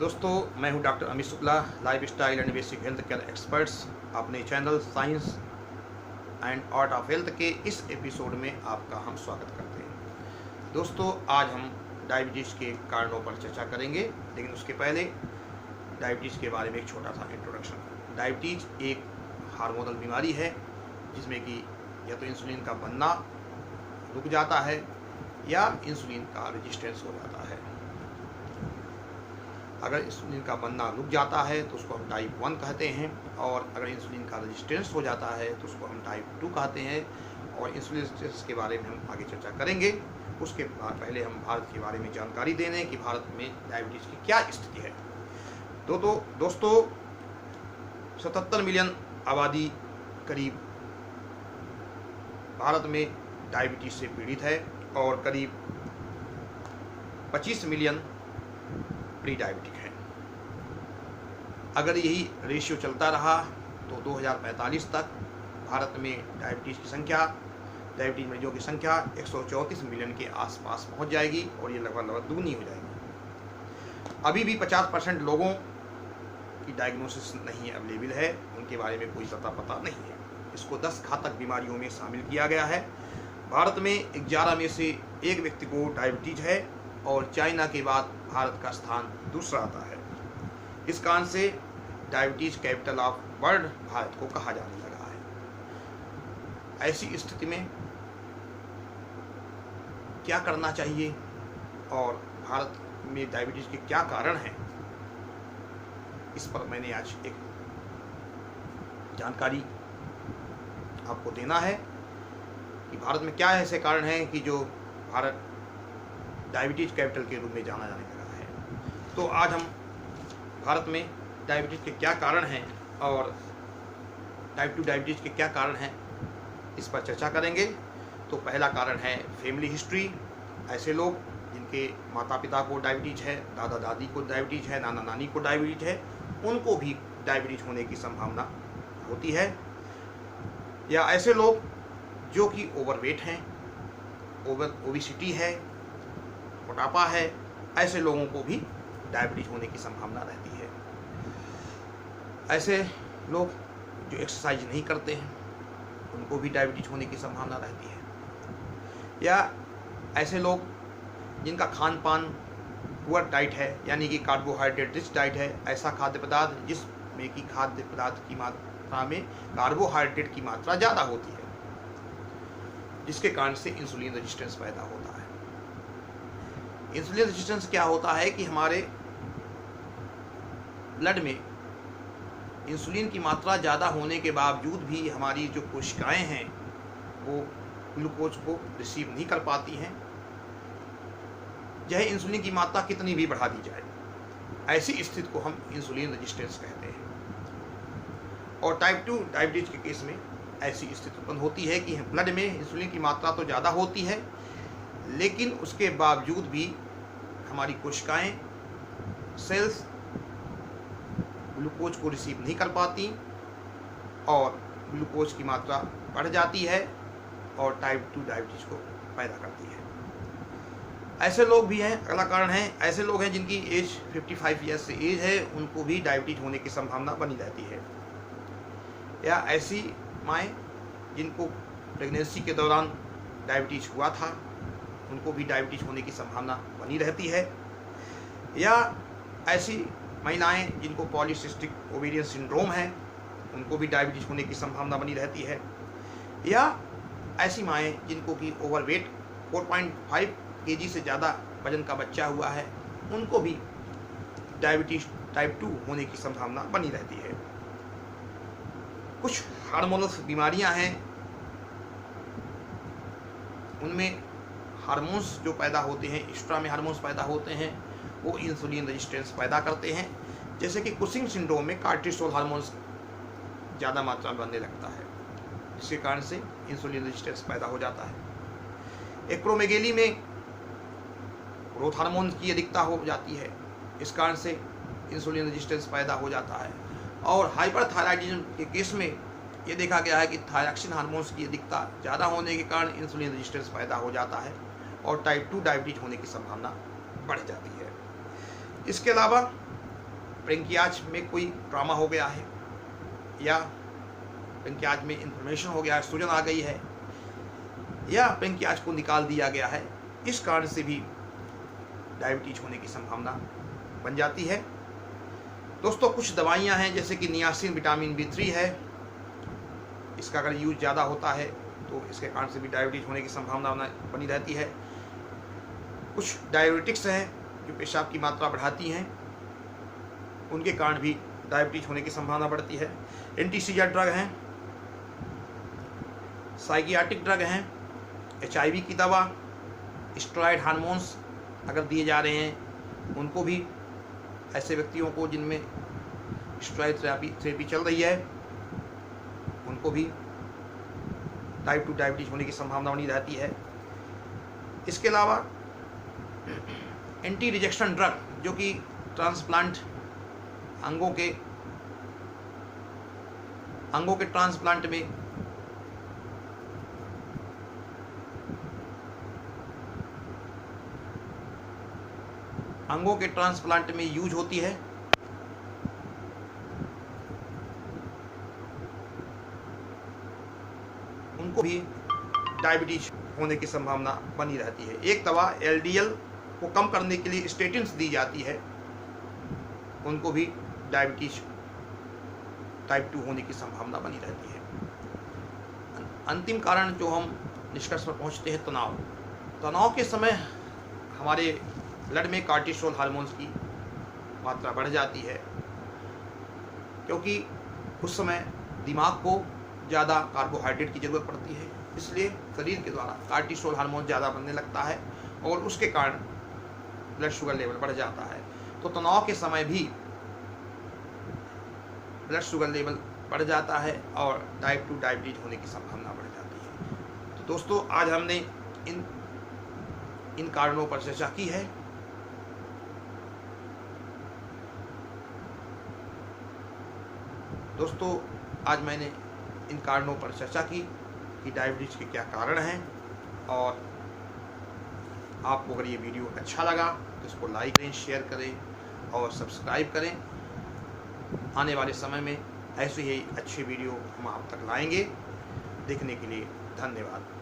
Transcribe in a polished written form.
दोस्तों, मैं हूं doctor Amit Shukla, lifestyle and basic health care experts. अपने channel science and art of health के इस एपिसोड में आपका हम स्वागत करते हैं। दोस्तों, आज हम डायबिटीज़ के कारणों पर चर्चा करेंगे, लेकिन उसके पहले डायबिटीज़ के बारे में एक छोटा सा इंट्रोडक्शन। डायबिटीज़ एक हार्मोनल बीमारी है जिसमें कि या तो इंसुलिन का बनना रुक जाता है या इंसुलिन का रेजिस्टेंस हो जाता है। अगर इंसुलिन का बनना रुक जाता है तो उसको हम टाइप 1 कहते हैं, और अगर इंसुलिन का रेजिस्टेंस हो जाता है तो उसको हम टाइप 2 कहते हैं। और इंसुलिन रेजिस्टेंस के बारे में हम आगे चर्चा करेंगे। उसके बाद पहले हम भारत के बारे में जानकारी दे दें कि भारत में डायबिटीज़ की क्या स्थिति है। तो दोस्तों, 77 मिलियन आबादी करीब भारत में डायबिटीज़ से पीड़ित है और करीब 25 मिलियन प्री डायबिटिक है। अगर यही रेशियो चलता रहा तो 2045 तक भारत में डायबिटीज़ मरीजों की संख्या 134 मिलियन के आसपास पहुंच जाएगी और ये लगभग दुगनी हो जाएगी। अभी भी 50% लोगों की डायग्नोसिस नहीं अवेलेबल है, उनके बारे में कोई पता नहीं है। इसको 10 घातक बीमारियों में शामिल किया गया है। भारत में 11 में से 1 व्यक्ति को डायबिटीज़ है और चाइना के बाद भारत का स्थान दूसरा आता है। इस कारण से diabetes capital of world Bharat को कहा जाने लगा है। ऐसी स्थिति में क्या करना चाहिए और भारत में डायबिटीज़ के क्या कारण हैं, इस पर मैंने आज एक जानकारी आपको देना है कि भारत में क्या ऐसे कारण हैं कि जो भारत डायबिटीज़ कैपिटल के रूप में जाना जाने लगा है। तो आज हम भारत में डायबिटीज़ के क्या कारण हैं और टाइप 2 डायबिटीज़ के क्या कारण हैं, इस पर चर्चा करेंगे। तो पहला कारण है फैमिली हिस्ट्री। ऐसे लोग जिनके माता पिता को डायबिटीज़ है, दादा दादी को डायबिटीज़ है, नाना नानी को डायबिटीज़ है, उनको भी डायबिटीज़ होने की संभावना होती है। या ऐसे लोग जो कि ओवरवेट हैं, ओबिसिटी है, मोटापा है, ऐसे लोगों को भी डायबिटीज़ होने की संभावना रहती है। ऐसे लोग जो एक्सरसाइज नहीं करते हैं, उनको भी डायबिटीज़ होने की संभावना रहती है। या ऐसे लोग जिनका खान पान पुअर डाइट है, यानी कि कार्बोहाइड्रेट रिच डाइट है, ऐसा खाद्य पदार्थ जिसमें कि खाद्य पदार्थ की मात्रा में कार्बोहाइड्रेट की मात्रा ज़्यादा होती है, जिसके कारण से इंसुलिन रेजिस्टेंस पैदा होता है। इंसुलिन रेजिस्टेंस क्या होता है कि हमारे ब्लड में इंसुलिन की मात्रा ज़्यादा होने के बावजूद भी हमारी जो कोशिकाएं हैं वो ग्लूकोज को रिसीव नहीं कर पाती हैं, चाहे इंसुलिन की मात्रा कितनी भी बढ़ा दी जाए। ऐसी स्थिति को हम इंसुलिन रेजिस्टेंस कहते हैं। और टाइप 2 डायबिटीज़ के केस में ऐसी स्थिति उत्पन्न होती है कि ब्लड में इंसुलिन की मात्रा तो ज़्यादा होती है, लेकिन उसके बावजूद भी हमारी कोशिकाएं, सेल्स ग्लूकोज को रिसीव नहीं कर पाती और ग्लूकोज की मात्रा बढ़ जाती है और टाइप 2 डायबिटीज़ को पैदा करती है। ऐसे लोग भी हैं। अगला कारण है ऐसे लोग हैं जिनकी एज 55 ईयर्स से एज है, उनको भी डायबिटीज़ होने की संभावना बनी रहती है। या ऐसी माएँ जिनको प्रेगनेंसी के दौरान डायबिटीज़ हुआ था, उनको भी डायबिटीज़ होने की संभावना बनी रहती है। या ऐसी महिलाएं जिनको पॉलीसिस्टिक ओवेरियन सिंड्रोम है, उनको भी डायबिटीज़ होने की संभावना बनी रहती है। या ऐसी माएँ जिनको कि ओवरवेट 4.5 kg से ज़्यादा वजन का बच्चा हुआ है, उनको भी डायबिटीज़ टाइप 2 होने की संभावना बनी रहती है। कुछ हार्मोनल बीमारियां हैं, उनमें हार्मोन्स जो पैदा होते हैं, एक्स्ट्रा में हार्मोन्स पैदा होते हैं, वो इंसुलिन रेजिस्टेंस पैदा करते हैं। जैसे कि कुशिंग सिंड्रोम में कार्टिसोल हार्मोन्स ज़्यादा मात्रा में बनने लगता है, जिसके कारण से इंसुलिन रेजिस्टेंस पैदा हो जाता है। एक्रोमेगेली में ग्रोथ हार्मोन की अधिकता हो जाती है, इस कारण से इंसुलिन रेजिस्टेंस पैदा हो जाता है। और हाइपरथायराइडिज्म के केस में ये देखा गया है कि थायरॉक्सिन हार्मोन्स की अधिकता ज़्यादा होने के कारण इंसुलिन रेजिस्टेंस पैदा हो जाता है और टाइप 2 डायबिटीज़ होने की संभावना बढ़ जाती है। इसके अलावा पेनक्रियाज में कोई ट्रॉमा हो गया है या पेनक्रियाज में इन्फ्लेमेशन हो गया है, सूजन आ गई है या पेनक्रियाज को निकाल दिया गया है, इस कारण से भी डायबिटीज होने की संभावना बन जाती है। दोस्तों कुछ दवाइयां हैं जैसे कि नियासिन विटामिन B3 है, इसका अगर यूज ज़्यादा होता है तो इसके कारण से भी डायबिटीज होने की संभावना बनी रहती है। कुछ डायबिटिक्स हैं जो पेशाब की मात्रा बढ़ाती हैं, उनके कारण भी डायबिटीज होने की संभावना बढ़ती है। एंटीसीजर ड्रग हैं, साइकियाट्रिक ड्रग हैं, HIV की दवा, स्टेरॉयड हार्मोन्स अगर दिए जा रहे हैं उनको भी, ऐसे व्यक्तियों को जिनमें स्टेरॉयड थेरेपी चल रही है उनको भी टाइप 2 डायबिटीज होने की संभावना बनी रहती है। इसके अलावा एंटी रिजेक्शन ड्रग जो कि ट्रांसप्लांट अंगों के ट्रांसप्लांट में यूज होती है, उनको भी डायबिटीज होने की संभावना बनी रहती है। एक दवा LDL को कम करने के लिए स्टेटिन्स दी जाती है, उनको भी डायबिटीज टाइप 2 होने की संभावना बनी रहती है। अंतिम कारण जो हम निष्कर्ष पर पहुंचते हैं, तनाव के समय हमारे ब्लड में कार्टिसोल हार्मोन्स की मात्रा बढ़ जाती है, क्योंकि उस समय दिमाग को ज़्यादा कार्बोहाइड्रेट की ज़रूरत पड़ती है, इसलिए शरीर के द्वारा कार्टिसोल हार्मोन ज़्यादा बनने लगता है और उसके कारण ब्लड शुगर लेवल बढ़ जाता है। तो तनाव के समय भी ब्लड शुगर लेवल बढ़ जाता है और टाइप 2 डायबिटीज होने की संभावना बढ़ जाती है। तो दोस्तों आज हमने इन कारणों पर चर्चा की है। दोस्तों आज मैंने इन कारणों पर चर्चा की कि डायबिटीज के क्या कारण हैं, और आपको अगर ये वीडियो अच्छा लगा तो इसको लाइक करें, शेयर करें और सब्सक्राइब करें। आने वाले समय में ऐसे ही अच्छे वीडियो हम आप तक लाएंगे। देखने के लिए धन्यवाद।